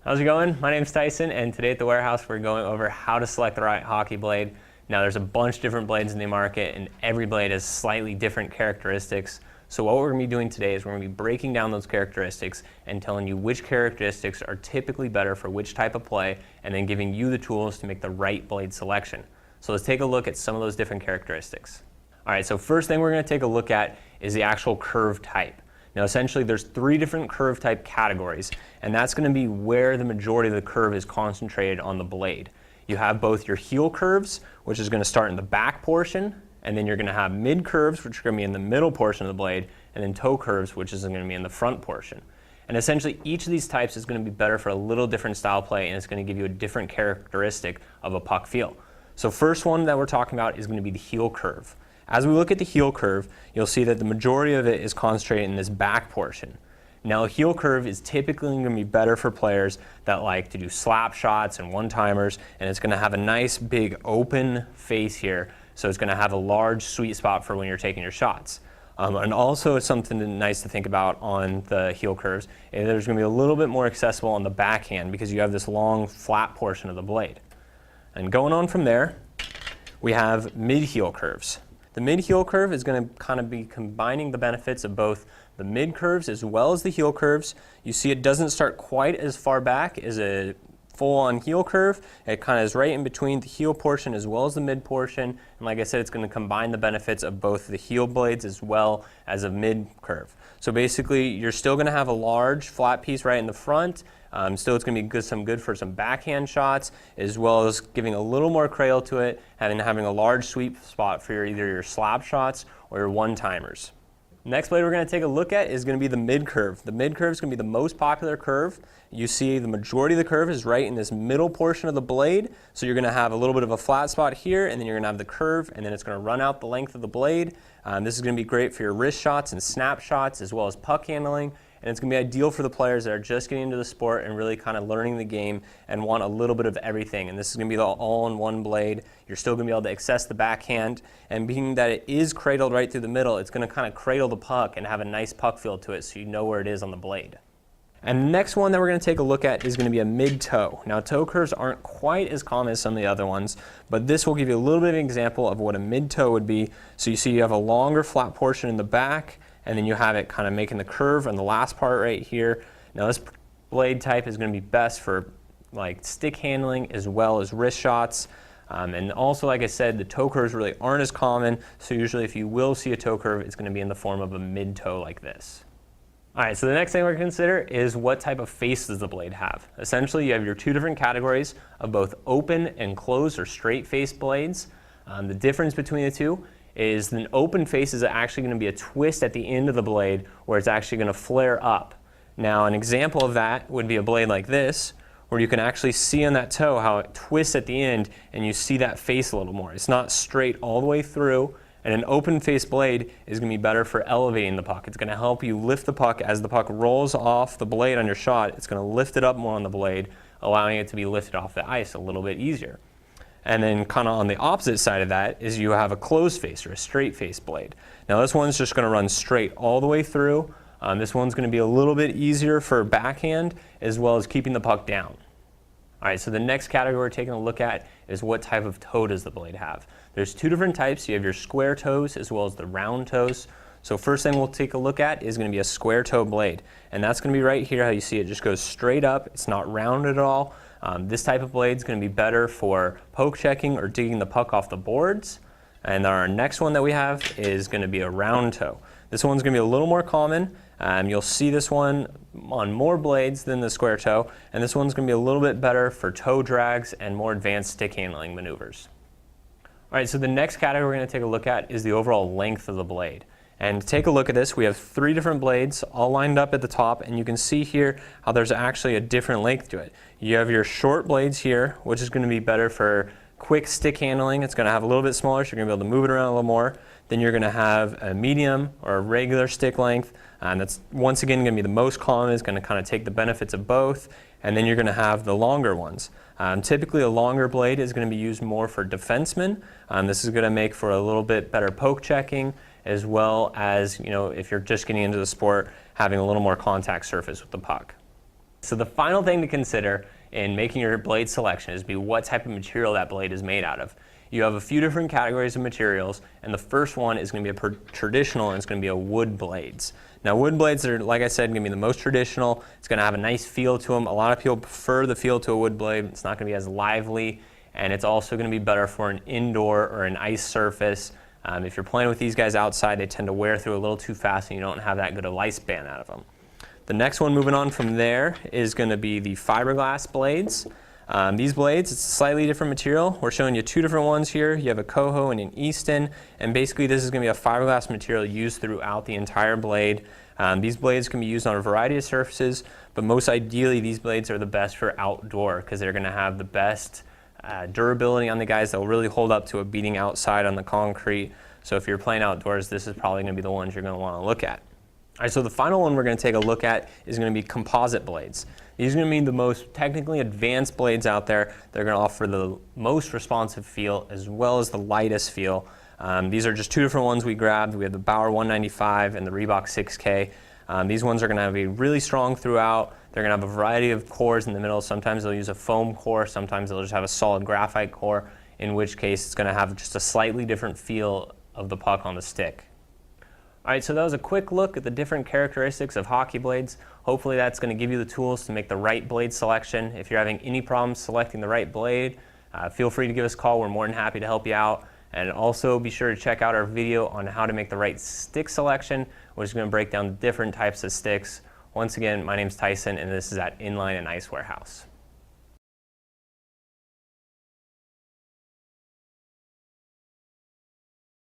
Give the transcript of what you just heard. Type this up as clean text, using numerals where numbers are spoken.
How's it going? My name's Tyson, and today at the warehouse we're going over how to select the right hockey blade. Now there's a bunch of different blades in the market, and every blade has slightly different characteristics. So what we're going to be doing today is we're going to be breaking down those characteristics and telling you which characteristics are typically better for which type of play, and then giving you the tools to make the right blade selection. So let's take a look at some of those different characteristics. All right, so first thing we're going to take a look at is the actual curve type. Now essentially there's three different curve type categories, and that's going to be where the majority of the curve is concentrated on the blade. You have both your heel curves, which is going to start in the back portion, and then you're going to have mid curves, which are going to be in the middle portion of the blade, and then toe curves, which is going to be in the front portion. And essentially each of these types is going to be better for a little different style play, and it's going to give you a different characteristic of a puck feel. So first one that we're talking about is going to be the heel curve. As we look at the heel curve, you'll see that the majority of it is concentrated in this back portion. Now a heel curve is typically going to be better for players that like to do slap shots and one-timers, and it's going to have a nice big open face here, so it's going to have a large sweet spot for when you're taking your shots. And also it's something nice to think about on the heel curves, is there's going to be a little bit more accessible on the backhand because you have this long flat portion of the blade. And going on from there, we have mid-heel curves. The mid-heel curve is going to kind of be combining the benefits of both the mid curves as well as the heel curves. You see it doesn't start quite as far back as a full-on heel curve. It kind of is right in between the heel portion as well as the mid portion. And like I said, it's going to combine the benefits of both the heel blades as well as a mid curve. So basically, you're still going to have a large flat piece right in the front. Still, it's going to be good for some backhand shots, as well as giving a little more cradle to it, and having a large sweep spot for either your slap shots or your one-timers. Next blade we're going to take a look at is going to be the mid curve. The mid curve is going to be the most popular curve. You see the majority of the curve is right in this middle portion of the blade, so you're going to have a little bit of a flat spot here, and then you're going to have the curve, and then it's going to run out the length of the blade. This is going to be great for your wrist shots and snap shots, as well as puck handling. And it's going to be ideal for the players that are just getting into the sport and really kind of learning the game and want a little bit of everything. And this is going to be the all-in-one blade. You're still going to be able to access the backhand. And being that it is cradled right through the middle, it's going to kind of cradle the puck and have a nice puck feel to it so you know where it is on the blade. And the next one that we're going to take a look at is going to be a mid-toe. Now toe curves aren't quite as common as some of the other ones, but this will give you a little bit of an example of what a mid-toe would be. So you see you have a longer flat portion in the back, and then you have it kind of making the curve on the last part right here. Now this blade type is going to be best for like stick handling as well as wrist shots. And also, like I said, the toe curves really aren't as common, so usually if you will see a toe curve, it's going to be in the form of a mid-toe like this. All right, so the next thing we're going to consider is what type of face does the blade have. Essentially, you have your two different categories of both open and closed or straight face blades. The difference between the two is an open face is actually going to be a twist at the end of the blade where it's actually going to flare up. Now an example of that would be a blade like this, where you can actually see on that toe how it twists at the end and you see that face a little more. It's not straight all the way through, and an open face blade is going to be better for elevating the puck. It's going to help you lift the puck as the puck rolls off the blade on your shot. It's going to lift it up more on the blade, allowing it to be lifted off the ice a little bit easier. And then kind of on the opposite side of that is you have a closed face or a straight face blade. Now this one's just going to run straight all the way through. This one's going to be a little bit easier for backhand as well as keeping the puck down. All right, so the next category we're taking a look at is what type of toe does the blade have. There's two different types. You have your square toes as well as the round toes. So first thing we'll take a look at is going to be a square toe blade. And that's going to be right here how you see it just goes straight up. It's not rounded at all. This type of blade is going to be better for poke checking or digging the puck off the boards. And our next one that we have is going to be a round toe. This one's going to be a little more common. You'll see this one on more blades than the square toe. And this one's going to be a little bit better for toe drags and more advanced stick handling maneuvers. All right, so the next category we're going to take a look at is the overall length of the blade. And to take a look at this, we have three different blades all lined up at the top, and you can see here how there's actually a different length to it. You have your short blades here, which is going to be better for quick stick handling. It's going to have a little bit smaller, so you're going to be able to move it around a little more. Then you're going to have a medium or a regular stick length, and that's once again going to be the most common. It's going to kind of take the benefits of both. And then you're going to have the longer ones. Typically a longer blade is going to be used more for defensemen. This is going to make for a little bit better poke checking, as well as, if you're just getting into the sport, having a little more contact surface with the puck. So the final thing to consider in making your blade selection is what type of material that blade is made out of. You have a few different categories of materials, and the first one is going to be a traditional, and it's going to be a wood blades. Now wood blades are, like I said, going to be the most traditional. It's going to have a nice feel to them. A lot of people prefer the feel to a wood blade. It's not going to be as lively, and it's also going to be better for an indoor or an ice surface. If you're playing with these guys outside, they tend to wear through a little too fast, and you don't have that good of lifespan out of them. The next one moving on from there is going to be the fiberglass blades. These blades, it's a slightly different material. We're showing you two different ones here. You have a Coho and an Easton, and basically this is going to be a fiberglass material used throughout the entire blade. These blades can be used on a variety of surfaces, but most ideally these blades are the best for outdoor because they're going to have the best durability on the guys that will really hold up to a beating outside on the concrete. So if you're playing outdoors, this is probably going to be the ones you're going to want to look at. All right, so the final one we're going to take a look at is going to be composite blades. These are going to be the most technically advanced blades out there. They're going to offer the most responsive feel as well as the lightest feel. These are just two different ones we grabbed. We have the Bauer 195 and the Reebok 6K. These ones are going to be really strong throughout. They're going to have a variety of cores in the middle. Sometimes they'll use a foam core. Sometimes they'll just have a solid graphite core, in which case it's going to have just a slightly different feel of the puck on the stick. All right, so that was a quick look at the different characteristics of hockey blades. Hopefully that's going to give you the tools to make the right blade selection. If you're having any problems selecting the right blade, feel free to give us a call. We're more than happy to help you out. And also be sure to check out our video on how to make the right stick selection, which is going to break down the different types of sticks. Once again, my name's Tyson, and this is at Inline and Ice Warehouse.